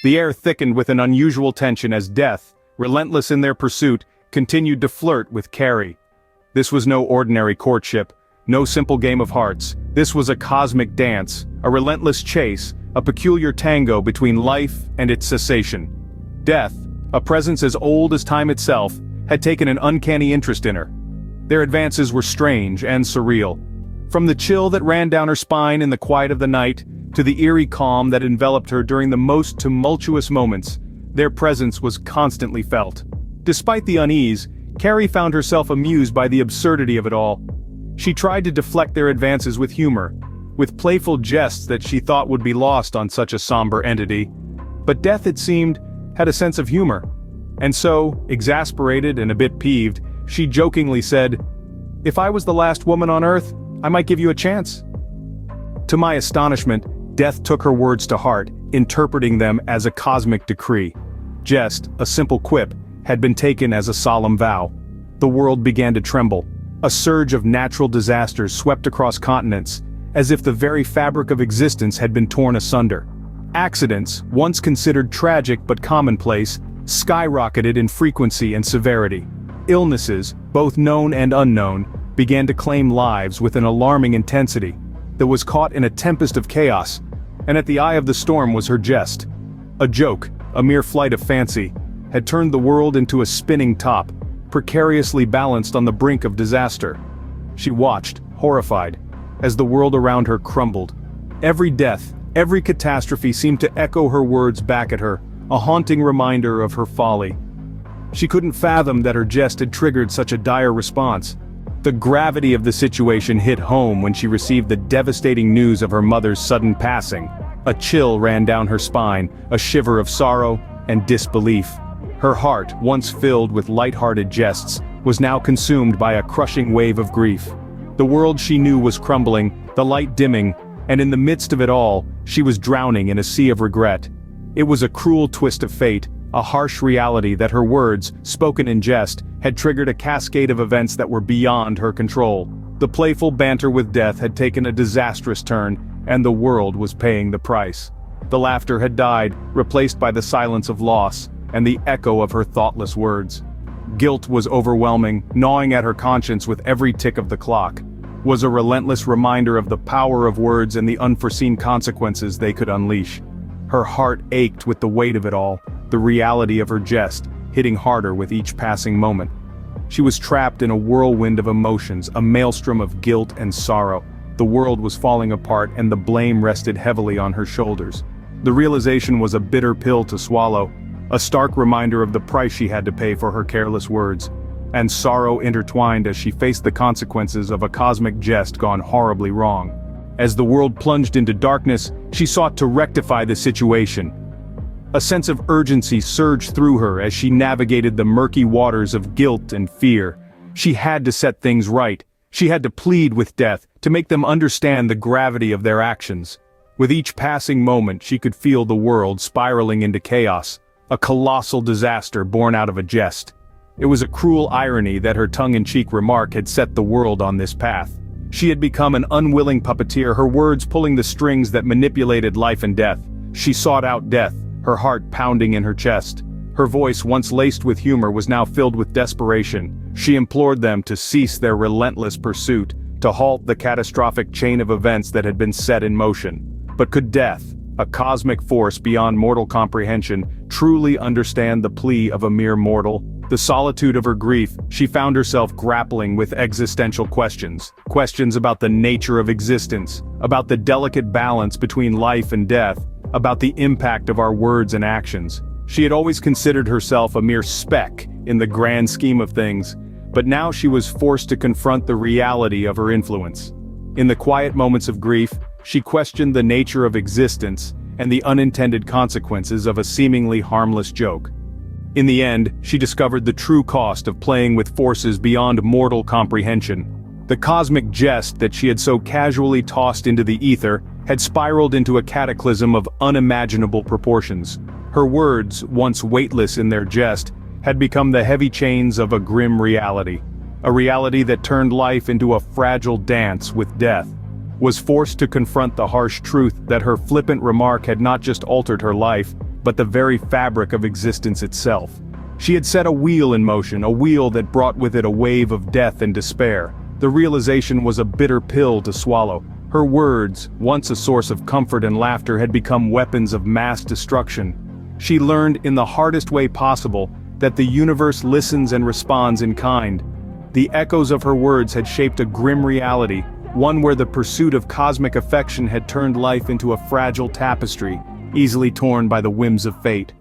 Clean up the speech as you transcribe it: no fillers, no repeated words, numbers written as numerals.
The air thickened with an unusual tension as Death, relentless in their pursuit, continued to flirt with Carrie. This was no ordinary courtship, no simple game of hearts. This was a cosmic dance, a relentless chase, a peculiar tango between life and its cessation. Death, a presence as old as time itself, had taken an uncanny interest in her. Their advances were strange and surreal. From the chill that ran down her spine in the quiet of the night, to the eerie calm that enveloped her during the most tumultuous moments, their presence was constantly felt. Despite the unease, Carrie found herself amused by the absurdity of it all. She tried to deflect their advances with humor, with playful jests that she thought would be lost on such a somber entity. But Death, it seemed, had a sense of humor. And so, exasperated and a bit peeved, she jokingly said, "If I was the last woman on Earth, I might give you a chance." To my astonishment, Death took her words to heart, interpreting them as a cosmic decree. Jest, a simple quip, had been taken as a solemn vow. The world began to tremble. A surge of natural disasters swept across continents, as if the very fabric of existence had been torn asunder. Accidents, once considered tragic but commonplace, skyrocketed in frequency and severity. Illnesses, both known and unknown, began to claim lives with an alarming intensity that was caught in a tempest of chaos, and at the eye of the storm was her jest. A joke, a mere flight of fancy, had turned the world into a spinning top, precariously balanced on the brink of disaster. She watched, horrified, as the world around her crumbled. Every death, every catastrophe seemed to echo her words back at her, a haunting reminder of her folly. She couldn't fathom that her jest had triggered such a dire response. The gravity of the situation hit home when she received the devastating news of her mother's sudden passing. A chill ran down her spine, a shiver of sorrow and disbelief. Her heart, once filled with light-hearted jests, was now consumed by a crushing wave of grief. The world she knew was crumbling, the light dimming, and in the midst of it all, she was drowning in a sea of regret. It was a cruel twist of fate, a harsh reality that her words, spoken in jest, had triggered a cascade of events that were beyond her control. The playful banter with Death had taken a disastrous turn, and the world was paying the price. The laughter had died, replaced by the silence of loss, and the echo of her thoughtless words. Guilt was overwhelming, gnawing at her conscience with every tick of the clock. Was a relentless reminder of the power of words and the unforeseen consequences they could unleash. Her heart ached with the weight of it all, the reality of her jest, hitting harder with each passing moment. She was trapped in a whirlwind of emotions, a maelstrom of guilt and sorrow. The world was falling apart and the blame rested heavily on her shoulders. The realization was a bitter pill to swallow, a stark reminder of the price she had to pay for her careless words. And sorrow intertwined as she faced the consequences of a cosmic jest gone horribly wrong. As the world plunged into darkness, she sought to rectify the situation. A sense of urgency surged through her as she navigated the murky waters of guilt and fear. She had to set things right. She had to plead with Death, to make them understand the gravity of their actions. With each passing moment she could feel the world spiraling into chaos, a colossal disaster born out of a jest. It was a cruel irony that her tongue-in-cheek remark had set the world on this path. She had become an unwilling puppeteer, her words pulling the strings that manipulated life and death. She sought out Death, her heart pounding in her chest. Her voice, once laced with humor, was now filled with desperation. She implored them to cease their relentless pursuit, to halt the catastrophic chain of events that had been set in motion. But could Death, a cosmic force beyond mortal comprehension, truly understand the plea of a mere mortal? The solitude of her grief, she found herself grappling with existential questions. Questions about the nature of existence, about the delicate balance between life and death, about the impact of our words and actions. She had always considered herself a mere speck in the grand scheme of things, but now she was forced to confront the reality of her influence. In the quiet moments of grief, she questioned the nature of existence and the unintended consequences of a seemingly harmless joke. In the end, she discovered the true cost of playing with forces beyond mortal comprehension. The cosmic jest that she had so casually tossed into the ether had spiraled into a cataclysm of unimaginable proportions. Her words, once weightless in their jest, had become the heavy chains of a grim reality. A reality that turned life into a fragile dance with death. Was forced to confront the harsh truth that her flippant remark had not just altered her life, but the very fabric of existence itself. She had set a wheel in motion, a wheel that brought with it a wave of death and despair. The realization was a bitter pill to swallow. Her words, once a source of comfort and laughter, had become weapons of mass destruction. She learned in the hardest way possible that the universe listens and responds in kind. The echoes of her words had shaped a grim reality, one where the pursuit of cosmic affection had turned life into a fragile tapestry, easily torn by the whims of fate.